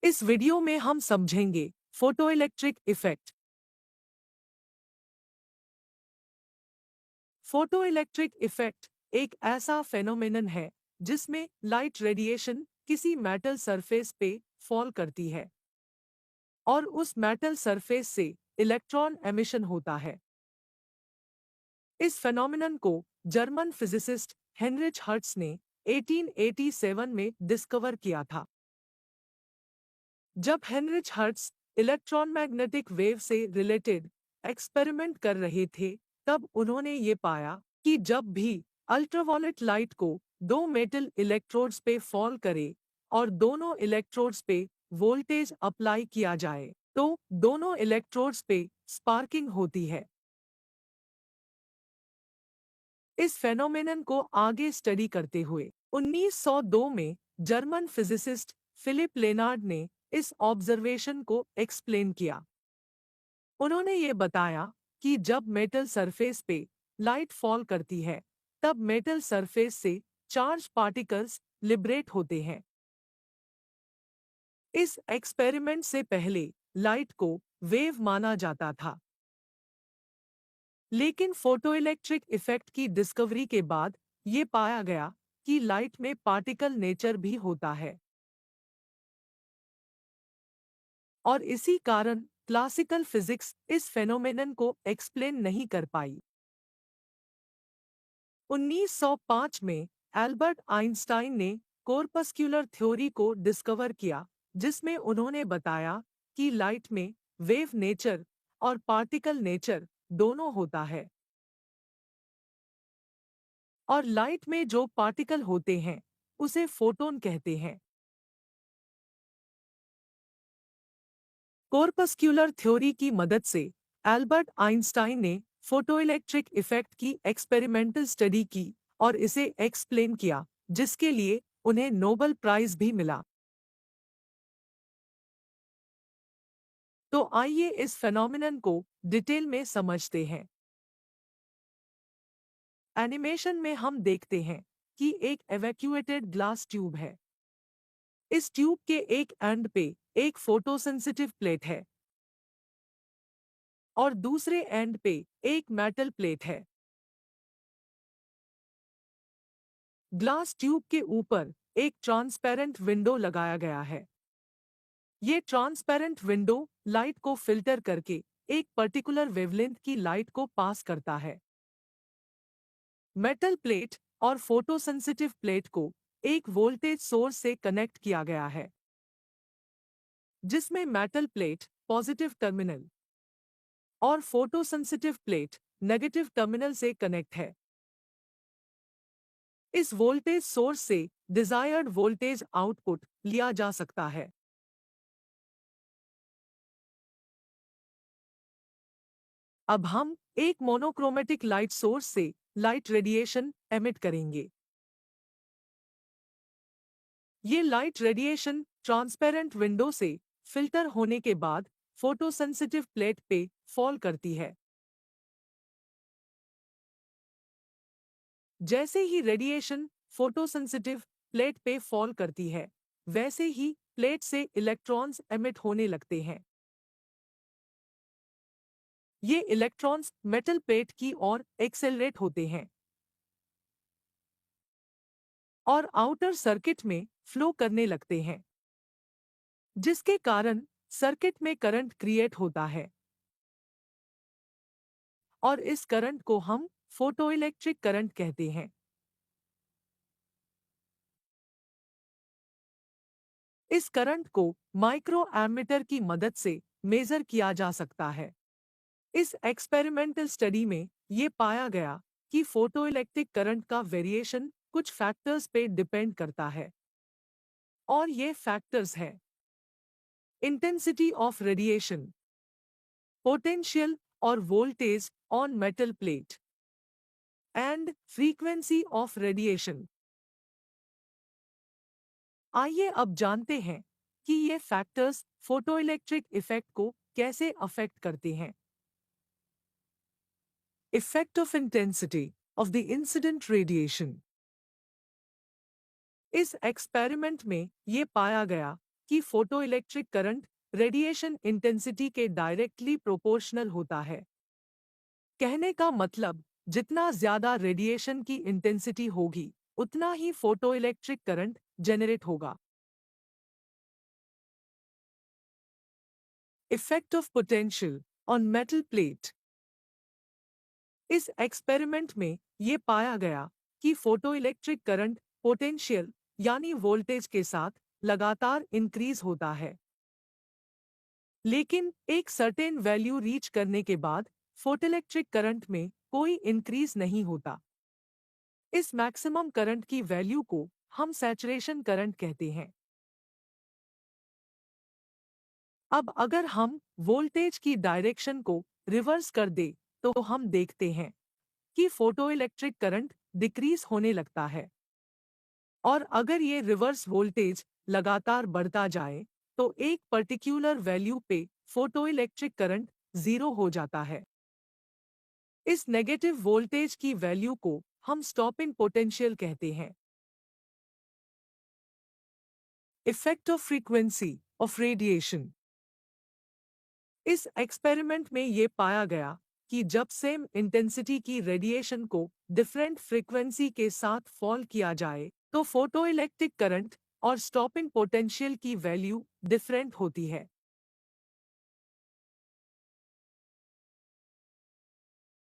इस वीडियो में हम समझेंगे फोटोइलेक्ट्रिक इफेक्ट। फोटोइलेक्ट्रिक इफेक्ट एक ऐसा फेनोमेनन है जिसमें लाइट रेडिएशन किसी मेटल सरफेस पे फॉल करती है और उस मेटल सरफेस से इलेक्ट्रॉन एमिशन होता है। इस फेनोमेनन को जर्मन फिजिसिस्ट हेनरिच हर्ट्ज ने 1887 में डिस्कवर किया था। जब Heinrich hertz electron magnetic wave से रिलेटेड एक्सपेरिमेंट कर रहे थे, तब उन्होंने ये पाया कि जब भी अल्ट्रावायलेट लाइट को दो मेटल इलेक्ट्रोड्स पे फॉल करे और दोनों इलेक्ट्रोड्स पे वोल्टेज अप्लाई किया जाए, तो दोनों इलेक्ट्रोड्स पे स्पार्किंग होती है। इस फेनोमेनन को आगे स्टडी करते हुए 1902 में जर्मन फिजिसिस्ट फिलिप लेनार्ड ने इस ऑब्जर्वेशन को एक्सप्लेन किया। उन्होंने ये बताया कि जब मेटल सरफेस पे लाइट फॉल करती है, तब मेटल सरफेस से चार्ज पार्टिकल्स लिबरेट होते हैं। इस एक्सपेरिमेंट से पहले लाइट को वेव माना जाता था, लेकिन फोटोइलेक्ट्रिक इफेक्ट की डिस्कवरी के बाद ये पाया गया कि लाइट में पार्टिकल नेचर भी होता है और इसी कारण क्लासिकल फिजिक्स इस फेनोमेनन को एक्सप्लेन नहीं कर पाई। 1905 में एल्बर्ट आइंस्टाइन ने कॉर्पस्क्यूलर थ्योरी को डिस्कवर किया, जिसमें उन्होंने बताया कि लाइट में वेव नेचर और पार्टिकल नेचर दोनों होता है और लाइट में जो पार्टिकल होते हैं उसे फोटोन कहते हैं। कॉर्पस्क्यूलर थ्योरी की मदद से एल्बर्ट आइंस्टाइन ने फोटोइलेक्ट्रिक इफेक्ट की एक्सपेरिमेंटल स्टडी की और इसे एक्सप्लेन किया, जिसके लिए उन्हें नोबेल प्राइज भी मिला। तो आइए इस फेनोमेनन को डिटेल में समझते हैं। एनिमेशन में हम देखते हैं कि एक एवैक्यूएटेड ग्लास ट्यूब है। इस ट्यूब के एक एंड पे एक फोटोसेंसिटिव प्लेट है और दूसरे एंड पे एक मेटल प्लेट है। ग्लास ट्यूब के ऊपर एक ट्रांसपेरेंट विंडो लगाया गया है। ये ट्रांसपेरेंट विंडो लाइट को फिल्टर करके एक पर्टिकुलर वेवलेंथ की लाइट को पास करता है। मेटल प्लेट और फोटोसेंसिटिव प्लेट को एक वोल्टेज सोर्स से कनेक्ट किया गया है, जिसमें मेटल प्लेट पॉजिटिव टर्मिनल और फोटोसेंसिटिव प्लेट नेगेटिव टर्मिनल से कनेक्ट है। इस वोल्टेज सोर्स से डिजायर्ड वोल्टेज आउटपुट लिया जा सकता है। अब हम एक मोनोक्रोमेटिक लाइट सोर्स से लाइट रेडिएशन एमिट करेंगे। ये लाइट रेडिएशन ट्रांसपेरेंट विंडो से फिल्टर होने के बाद फोटोसेंसिटिव प्लेट पे फॉल करती है। जैसे ही रेडिएशन फोटोसेंसिटिव प्लेट पे फॉल करती है, वैसे ही प्लेट से इलेक्ट्रॉन्स एमिट होने लगते हैं। ये इलेक्ट्रॉन्स मेटल प्लेट की ओर एक्सेलरेट होते हैं और आउटर सर्किट में फ्लो करने लगते हैं, जिसके कारण सर्किट में करंट क्रिएट होता है और इस करंट को हम फोटोइलेक्ट्रिक करंट कहते हैं। इस करंट को माइक्रो एमीटर की मदद से मेजर किया जा सकता है। इस एक्सपेरिमेंटल स्टडी में ये पाया गया कि फोटोइलेक्ट्रिक करंट का वेरिएशन कुछ फैक्टर्स पे डिपेंड करता है और ये फैक्टर्स हैं: इंटेंसिटी ऑफ रेडिएशन, पोटेंशियल और voltage on metal plate and frequency of radiation. आइए अब जानते हैं कि ये फैक्टर्स फोटोइलेक्ट्रिक इफेक्ट को कैसे अफेक्ट करते हैं। Effect of intensity of the incident radiation. इस एक्सपेरिमेंट में ये पाया गया कि फोटोइलेक्ट्रिक करंट रेडिएशन इंटेंसिटी के डायरेक्टली प्रोपोर्शनल होता है। कहने का मतलब, जितना ज्यादा रेडिएशन की इंटेंसिटी होगी, उतना ही फोटोइलेक्ट्रिक करंट जेनरेट होगा। Effect of potential on metal plate. इस एक्सपेरिमेंट में ये पाया गया कि फोटोइलेक्ट्रिक करंट पोटेंशियल यानी वोल्टेज के साथ लगातार इंक्रीज होता है, लेकिन एक सर्टेन वैल्यू रीच करने के बाद फोटोइलेक्ट्रिक करंट में कोई इंक्रीज नहीं होता। इस मैक्सिमम करंट की वैल्यू को हम सैचुरेशन करंट कहते हैं। अब अगर हम वोल्टेज की डायरेक्शन को रिवर्स कर दे तो हम देखते हैं कि फोटोइलेक्ट्रिक करंट डिक्रीज होने लगता है। और अगर ये रिवर्स वोल्टेज लगातार बढ़ता जाए तो एक पर्टिकुलर वैल्यू पे फोटोइलेक्ट्रिक करंट जीरो हो जाता है। इस नेगेटिव वोल्टेज की वैल्यू को हम स्टॉपिंग पोटेंशियल कहते हैं। Effect of frequency of radiation. इस एक्सपेरिमेंट में ये पाया गया कि जब सेम इंटेंसिटी की रेडिएशन को डिफरेंट फ्रीक्वेंसी के साथ फॉल किया जाए तो फोटोइलेक्ट्रिक करंट और स्टॉपिंग पोटेंशियल की वैल्यू डिफरेंट होती है।